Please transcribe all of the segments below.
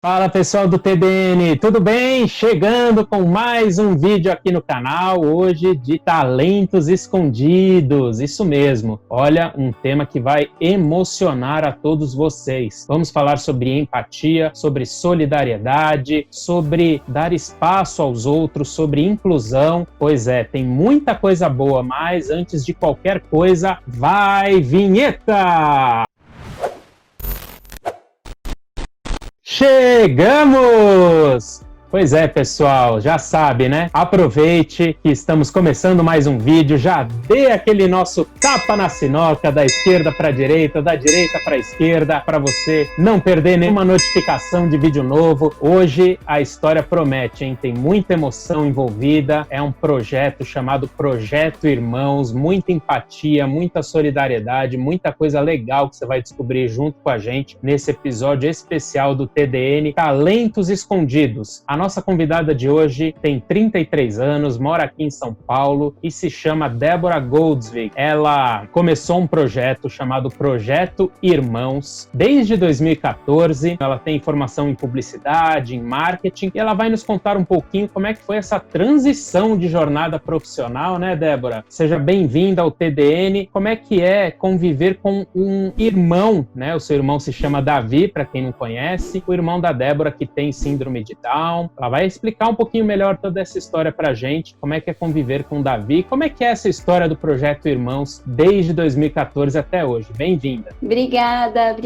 Fala pessoal do TDN, tudo bem? Chegando com mais um vídeo aqui no canal, hoje de talentos escondidos, isso mesmo. Olha, um tema que vai emocionar a todos vocês. Vamos falar sobre empatia, sobre solidariedade, sobre dar espaço aos outros, sobre inclusão. Pois é, tem muita coisa boa, mas antes de qualquer coisa, vai vinheta! Chegamos! Pois é, pessoal, já sabe, né? Aproveite que estamos começando mais um vídeo, já dê aquele nosso tapa na sinoca, da esquerda para a direita, da direita para a esquerda, para você não perder nenhuma notificação de vídeo novo. Hoje a história promete, hein? Tem muita emoção envolvida, é um projeto chamado Projeto Irmãos, muita empatia, muita solidariedade, muita coisa legal que você vai descobrir junto com a gente nesse episódio especial do TDN Talentos Escondidos. A nossa convidada de hoje tem 33 anos, mora aqui em São Paulo e se chama Débora Goldsvig. Ela começou um projeto chamado Projeto Irmãos desde 2014. Ela tem formação em publicidade, em marketing, e ela vai nos contar um pouquinho como é que foi essa transição de jornada profissional, né, Débora? Seja bem-vinda ao TDN. Como é que é conviver com um irmão, né? O seu irmão se chama Davi, para quem não conhece, o irmão da Débora que tem síndrome de Down. Ela vai explicar um pouquinho melhor toda essa história pra gente, como é que é conviver com o Davi, como é que é essa história do Projeto Irmãos desde 2014 até hoje. Bem-vinda. Obrigada,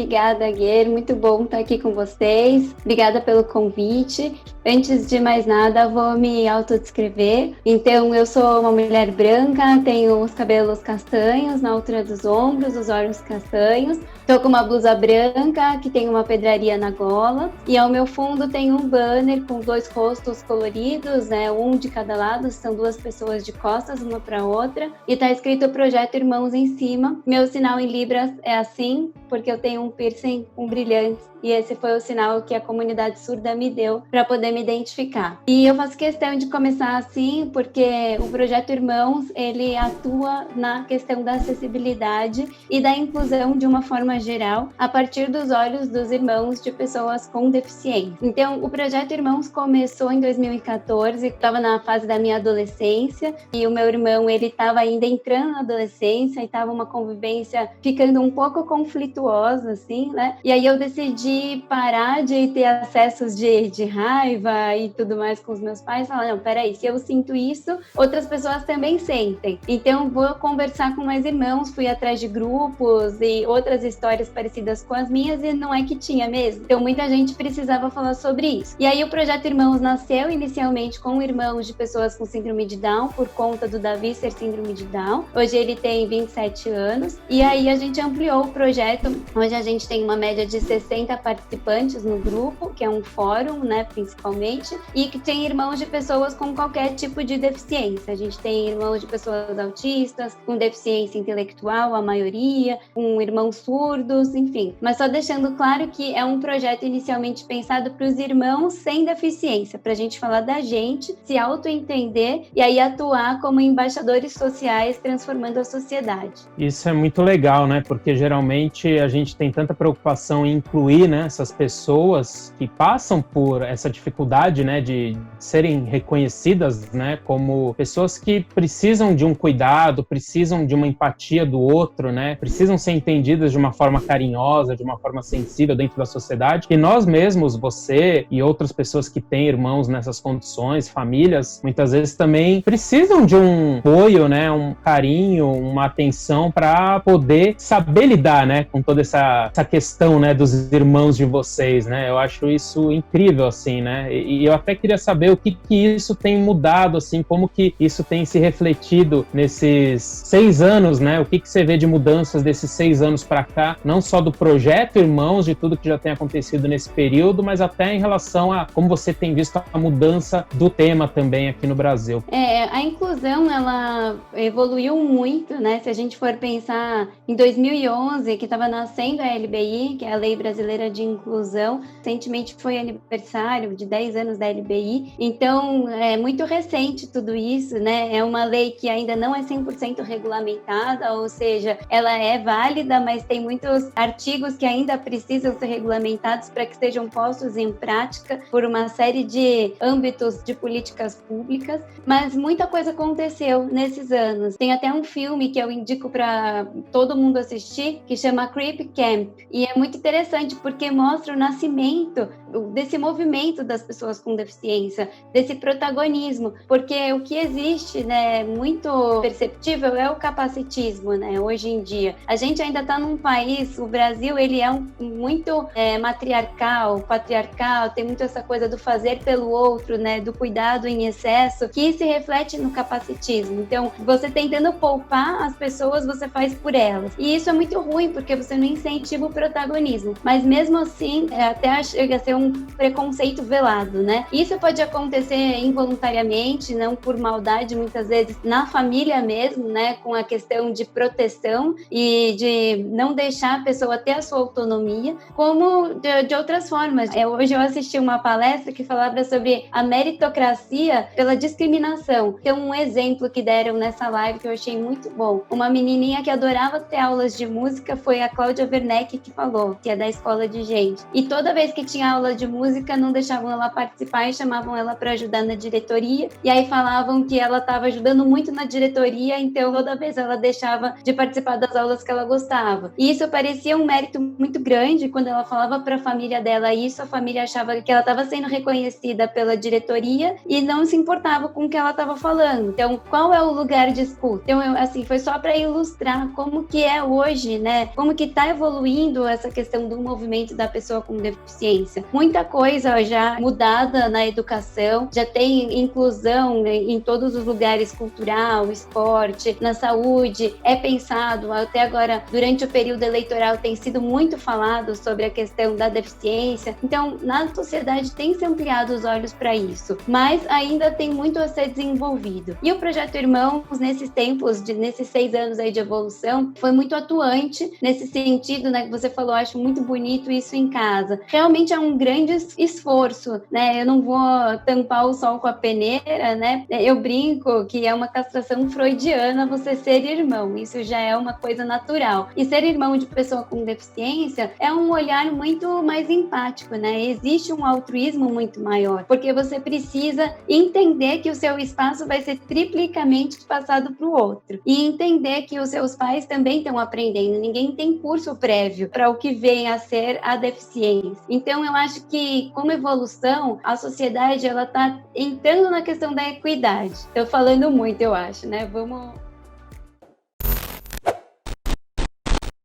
Guer. Muito bom estar aqui com vocês. Obrigada pelo convite. Antes de mais nada, vou me autodescrever. Então, eu sou uma mulher branca, tenho os cabelos castanhos na altura dos ombros, os olhos castanhos. Estou com uma blusa branca que tem uma pedraria na gola. E ao meu fundo tem um banner com dois rostos coloridos, né? Um de cada lado, são duas pessoas de costas, uma para outra. E está escrito Projeto Irmãos em cima. Meu sinal em Libras é assim, porque eu tenho um piercing com brilhantes. E esse foi o sinal que a comunidade surda me deu para poder me identificar. E eu faço questão de começar assim, porque o Projeto Irmãos, ele atua na questão da acessibilidade e da inclusão de uma forma geral, a partir dos olhos dos irmãos de pessoas com deficiência. Então, o Projeto Irmãos começou em 2014, estava na fase da minha adolescência, e o meu irmão, ele estava ainda entrando na adolescência, e estava uma convivência ficando um pouco conflituosa, assim, né? E aí eu decidi parar de ter acessos de raiva e tudo mais com os meus pais, falar, não, peraí, se eu sinto isso, outras pessoas também sentem. Então, vou conversar com mais irmãos, fui atrás de grupos e outras histórias parecidas com as minhas, e não é que tinha mesmo. Então, muita gente precisava falar sobre isso. E aí, o Projeto Irmãos nasceu inicialmente com irmãos de pessoas com síndrome de Down, por conta do Davi ser síndrome de Down. Hoje ele tem 27 anos. E aí, a gente ampliou o projeto. Hoje a gente tem uma média de 60 participantes no grupo, que é um fórum, né, principalmente, e que tem irmãos de pessoas com qualquer tipo de deficiência. A gente tem irmãos de pessoas autistas, com deficiência intelectual, a maioria, com irmãos surdos, enfim. Mas só deixando claro que é um projeto inicialmente pensado para os irmãos sem deficiência, para a gente falar da gente, se auto-entender e aí atuar como embaixadores sociais, transformando a sociedade. Isso é muito legal, né? Porque geralmente a gente tem tanta preocupação em incluir, né, essas pessoas que passam por essa dificuldade, né, de serem reconhecidas, né, como pessoas que precisam de um cuidado, precisam de uma empatia do outro, né, precisam ser entendidas de uma forma carinhosa, de uma forma sensível dentro da sociedade. E nós mesmos, você e outras pessoas que têm irmãos nessas condições, famílias, muitas vezes também precisam de um apoio, né, um carinho, uma atenção para poder saber lidar, né, com toda essa questão, né, dos irmãos de vocês, né? Eu acho isso incrível, assim, né? E eu até queria saber o que isso tem mudado, assim, como que isso tem se refletido nesses 6 anos, né? O que você vê de mudanças desses 6 anos para cá, não só do Projeto Irmãos, de tudo que já tem acontecido nesse período, mas até em relação a como você tem visto a mudança do tema também aqui no Brasil. A inclusão, ela evoluiu muito, né? Se a gente for pensar em 2011, que estava nascendo a LBI, que é a Lei Brasileira de Inclusão, recentemente foi aniversário de 10 anos da LBI, então é muito recente tudo isso, né? É uma lei que ainda não é 100% regulamentada, ou seja, ela é válida, mas tem muitos artigos que ainda precisam ser regulamentados para que sejam postos em prática por uma série de âmbitos de políticas públicas, mas muita coisa aconteceu nesses anos. Tem até um filme que eu indico para todo mundo assistir, que chama Creep Camp, e é muito interessante porque mostra o nascimento desse movimento das pessoas com deficiência, desse protagonismo, porque o que existe, né, muito perceptível é o capacitismo, né, hoje em dia. A gente ainda está num país, o Brasil, ele é muito matriarcal, patriarcal, tem muito essa coisa do fazer pelo outro, né, do cuidado em excesso, que se reflete no capacitismo. Então, você tentando poupar as pessoas, você faz por elas. E isso é muito ruim, porque você não incentiva o protagonismo. Mas mesmo assim, até chega a ser um preconceito velado, né? Isso pode acontecer involuntariamente, não por maldade, muitas vezes na família mesmo, né? Com a questão de proteção e de não deixar a pessoa ter a sua autonomia, como de outras formas. Hoje eu assisti uma palestra que falava sobre a meritocracia pela discriminação. Tem um exemplo que deram nessa live que eu achei muito bom. Uma menininha que adorava ter aulas de música foi a Cláudia Werneck que falou, que é da Escola de Gente. E toda vez que tinha aula de música, não deixavam ela participar e chamavam ela para ajudar na diretoria. E aí falavam que ela estava ajudando muito na diretoria, então toda vez ela deixava de participar das aulas que ela gostava. E isso parecia um mérito muito grande quando ela falava para a família dela isso, a família achava que ela estava sendo reconhecida pela diretoria e não se importava com o que ela estava falando. Então, qual é o lugar de escuta? Então, assim, foi só para ilustrar como que é hoje, né? Como que está evoluindo essa questão do movimento da pessoa com deficiência. Muita coisa já mudada na educação, já tem inclusão em todos os lugares, cultural, esporte, na saúde, é pensado, até agora, durante o período eleitoral, tem sido muito falado sobre a questão da deficiência. Então, na sociedade tem se ampliado os olhos para isso, mas ainda tem muito a ser desenvolvido. E o Projeto Irmãos, nesses tempos, nesses 6 anos aí de evolução, foi muito atuante nesse sentido, né, que você falou, acho muito bonito isso em casa. Realmente é um grande esforço, né? Eu não vou tampar o sol com a peneira, né? Eu brinco que é uma castração freudiana você ser irmão, isso já é uma coisa natural. E ser irmão de pessoa com deficiência é um olhar muito mais empático, né? Existe um altruísmo muito maior, porque você precisa entender que o seu espaço vai ser triplicamente passado para o outro e entender que os seus pais também estão aprendendo, ninguém tem curso prévio para o que vem a ser a deficiência. Então, eu acho que, como evolução, a sociedade ela está entrando na questão da equidade. Estou falando muito, eu acho, né? Vamos